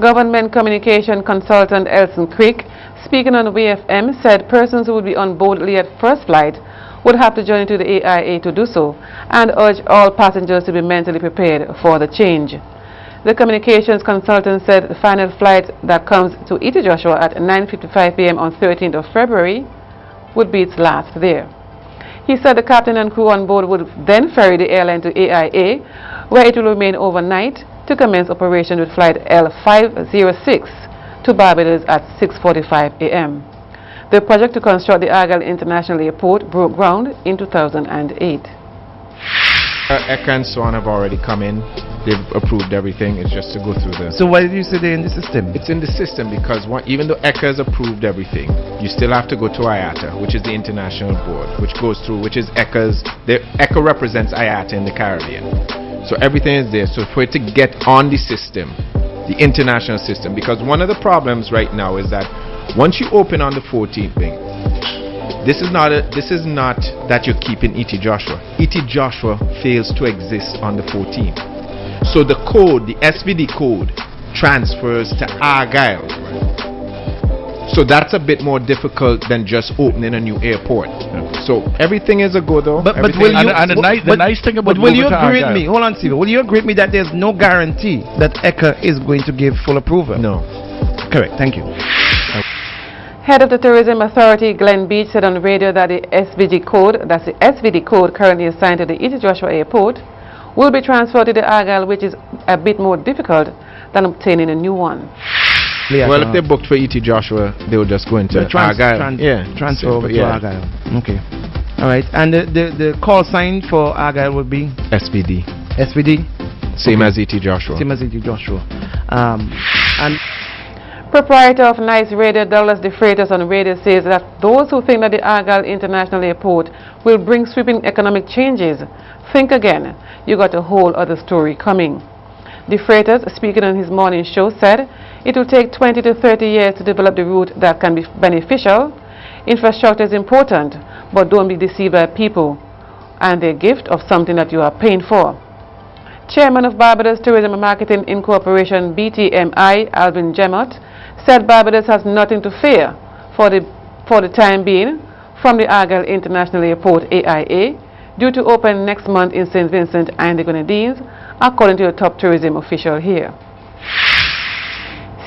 Government communication consultant Elson Creek, speaking on WFM, said persons who would be on board Lear first flight would have to join into the AIA to do so, and urged all passengers to be mentally prepared for the change. The communications consultant said the final flight that comes to E.T. Joshua at 9:55 p.m. on 13th of February would be its last there. He said the captain and crew on board would then ferry the airline to AIA, where it will remain overnight to commence operation with flight L506 to Barbados at 6:45 a.m. The project to construct the Argyle International Airport broke ground in 2008. ECA and so on have already come in. They've approved everything. It's just to go through the... So why did you say they're in the system? It's in the system because even though ECA has approved everything, you still have to go to IATA, which is the international board, which goes through, which is ECA's... ECA represents IATA in the Caribbean. So everything is there. So for it to get on the system, the international system, because one of the problems right now is that once you open on the 14th thing, this is not that you're keeping E.T. Joshua. E.T. Joshua fails to exist on the 14th. So the code, the SVD code, transfers to Argyle. So that's a bit more difficult than just opening a new airport. So everything is a go though. But will you? The nice thing about will you agree with me? Hold on, Steve. Will you agree with me that there's no guarantee that ECA is going to give full approval? No. Correct. Thank you. Head of the Tourism Authority, Glenn Beach, said on radio that the SVD code currently assigned to the E.T. Joshua Airport will be transferred to the Argyle, which is a bit more difficult than obtaining a new one. Well, if they booked for E.T. Joshua, they will just go into Argyle. Transfer over to Argyle. Okay. All right. And the call sign for Argyle would be? SVD. SVD? Same as E.T. Joshua. Same as E.T. Joshua. And proprietor of Nice Radio, Douglas De Freitas, on radio says that those who think that the Argyle International Airport will bring sweeping economic changes, think again. You got a whole other story coming. De Freitas, speaking on his morning show, said it will take 20 to 30 years to develop the route that can be beneficial. Infrastructure is important, but don't be deceived by people and their gift of something that you are paying for. Chairman of Barbados Tourism and Marketing Incorporation, BTMI, Alvin Gemot, said Barbados has nothing to fear for the time being from the Argyle International Airport AIA, due to open next month in St. Vincent and the Grenadines, according to a top tourism official here.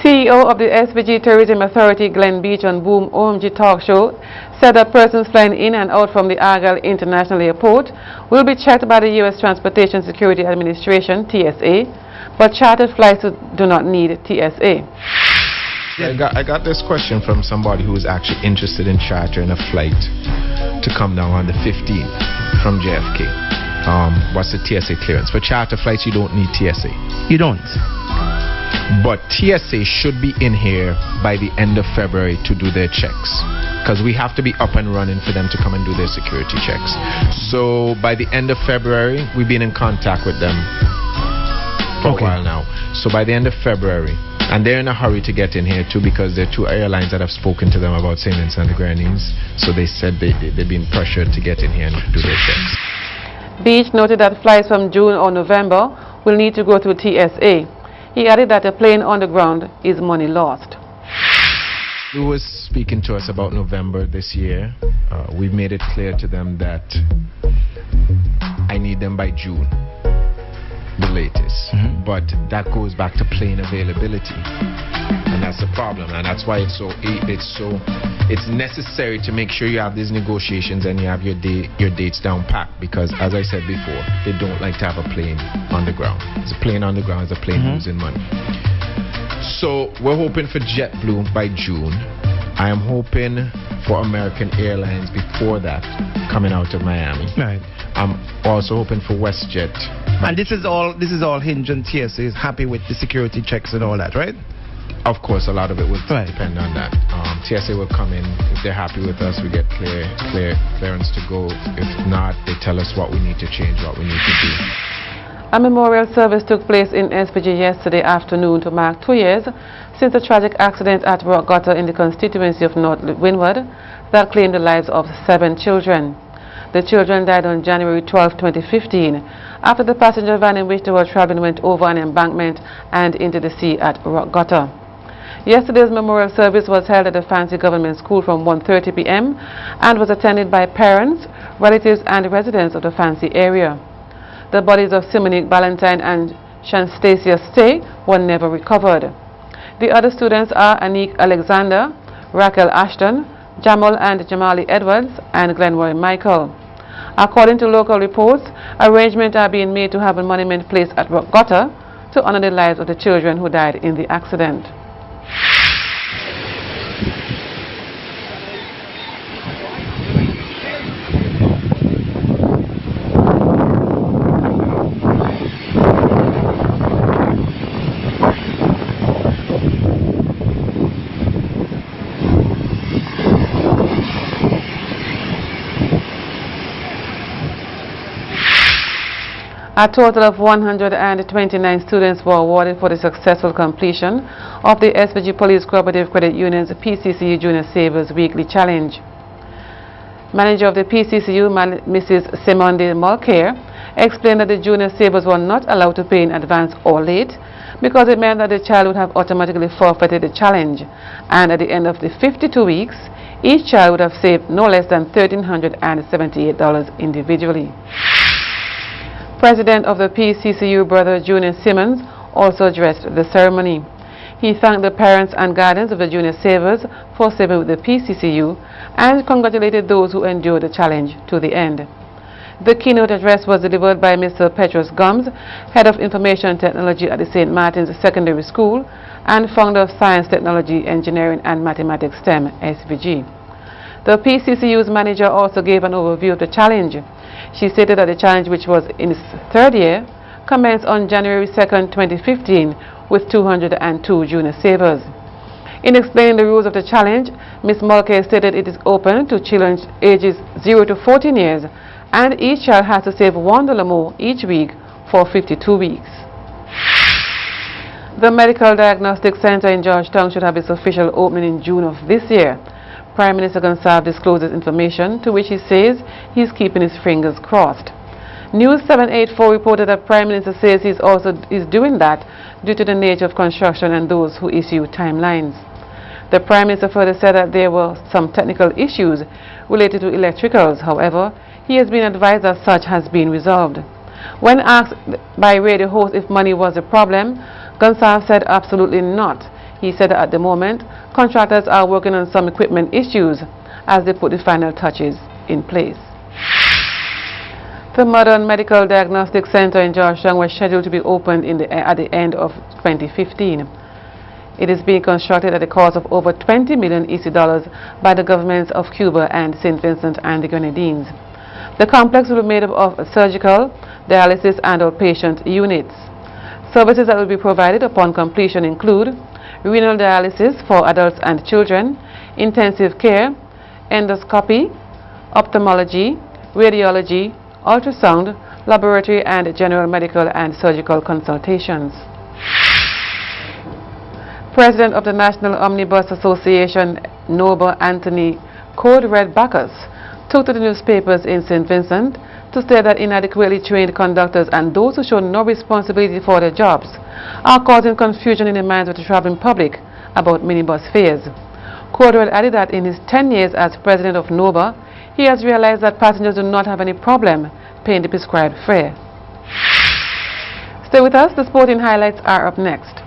CEO of the SVG Tourism Authority, Glenn Beach, on Boom OMG Talk Show, said that persons flying in and out from the Argyle International Airport will be checked by the U.S. Transportation Security Administration, TSA, but chartered flights do not need TSA. I got this question from somebody who is actually interested in chartering a flight to come down on the 15th from JFK. What's the TSA clearance? For charter flights, you don't need TSA. You don't? But TSA should be in here by the end of February to do their checks, because we have to be up and running for them to come and do their security checks. So by the end of February, we've been in contact with them for a while now. So by the end of February, and they're in a hurry to get in here too, because there are two airlines that have spoken to them about St. Vincent and the Grenadines. So they said they've been pressured to get in here and do their checks. Beach noted that flights from June or November will need to go through TSA. He added that a plane on the ground is money lost. He was speaking to us about November this year. We've made it clear to them that I need them by June, the latest. But that goes back to plane availability, and that's the problem. And that's why it's necessary to make sure you have these negotiations and you have your dates down packed, because as I said before, they don't like to have a plane on the ground. It's a plane on the ground, it's a plane losing money. So we're hoping for JetBlue by June. I am hoping for American Airlines before that, coming out of Miami. Right. I'm also hoping for WestJet. And this is all hinged on TSA is happy with the security checks and all that, right? Of course, a lot of it will depend on that. TSA will come in. If they're happy with us, we get clearance to go. If not, they tell us what we need to change, what we need to do. A memorial service took place in SPG yesterday afternoon to mark 2 years since the tragic accident at Rock Gutter in the constituency of North Windward that claimed the lives of 7 children. The children died on January 12, 2015, after the passenger van in which they were traveling went over an embankment and into the sea at Rock Gutter. Yesterday's memorial service was held at the Fancy Government School from 1:30 p.m. and was attended by parents, relatives and residents of the Fancy area. The bodies of Simonique Ballantyne and Shanstacia Stay were never recovered. The other students are Anique Alexander, Raquel Ashton, Jamal and Jamali Edwards, and Glenroy Michael. According to local reports, arrangements are being made to have a monument placed at Rock Gutter to honor the lives of the children who died in the accident. A total of 129 students were awarded for the successful completion of the SVG Police Cooperative Credit Union's PCCU Junior Savers Weekly Challenge. Manager of the PCCU, Mrs. Simonde Mulcair, explained that the junior savers were not allowed to pay in advance or late because it meant that the child would have automatically forfeited the challenge, and at the end of the 52 weeks, each child would have saved no less than $1,378 individually. President of the PCCU, Brother Junior Simmons, also addressed the ceremony. He thanked the parents and guardians of the junior savers for serving with the PCCU and congratulated those who endured the challenge to the end. The keynote address was delivered by Mr. Petrus Gums, Head of Information Technology at the St. Martin's Secondary School and founder of Science, Technology, Engineering and Mathematics STEM, SVG. The PCCU's manager also gave an overview of the challenge. She stated that the challenge, which was in its third year, commenced on January 2nd, 2015 with 202 junior savers. In explaining the rules of the challenge, Ms. Mulcair stated it is open to children ages 0 to 14 years and each child has to save $1 more each week for 52 weeks. The Medical Diagnostic Center in Georgetown should have its official opening in June of this year. Prime Minister Gonsalves discloses information to which he says he is keeping his fingers crossed. News 784 reported that Prime Minister says he is doing that due to the nature of construction and those who issue timelines. The Prime Minister further said that there were some technical issues related to electricals. However, he has been advised that such has been resolved. When asked by radio host if money was a problem, Gonsalves said absolutely not. He said that at the moment, contractors are working on some equipment issues as they put the final touches in place. The Modern Medical Diagnostic Center in Georgetown was scheduled to be opened at the end of 2015. It is being constructed at a cost of over 20 million EC dollars by the governments of Cuba and St. Vincent and the Grenadines. The complex will be made up of surgical, dialysis and outpatient units. Services that will be provided upon completion include renal dialysis for adults and children, intensive care, endoscopy, ophthalmology, radiology, ultrasound, laboratory and general medical and surgical consultations. President of the National Omnibus Association, Noble Anthony Code Red Bacchus, took to the newspapers in St. Vincent to state that inadequately trained conductors and those who show no responsibility for their jobs are causing confusion in the minds of the traveling public about minibus fares. Cordwell added that in his 10 years as president of NOBA, he has realized that passengers do not have any problem paying the prescribed fare. Stay with us, the sporting highlights are up next.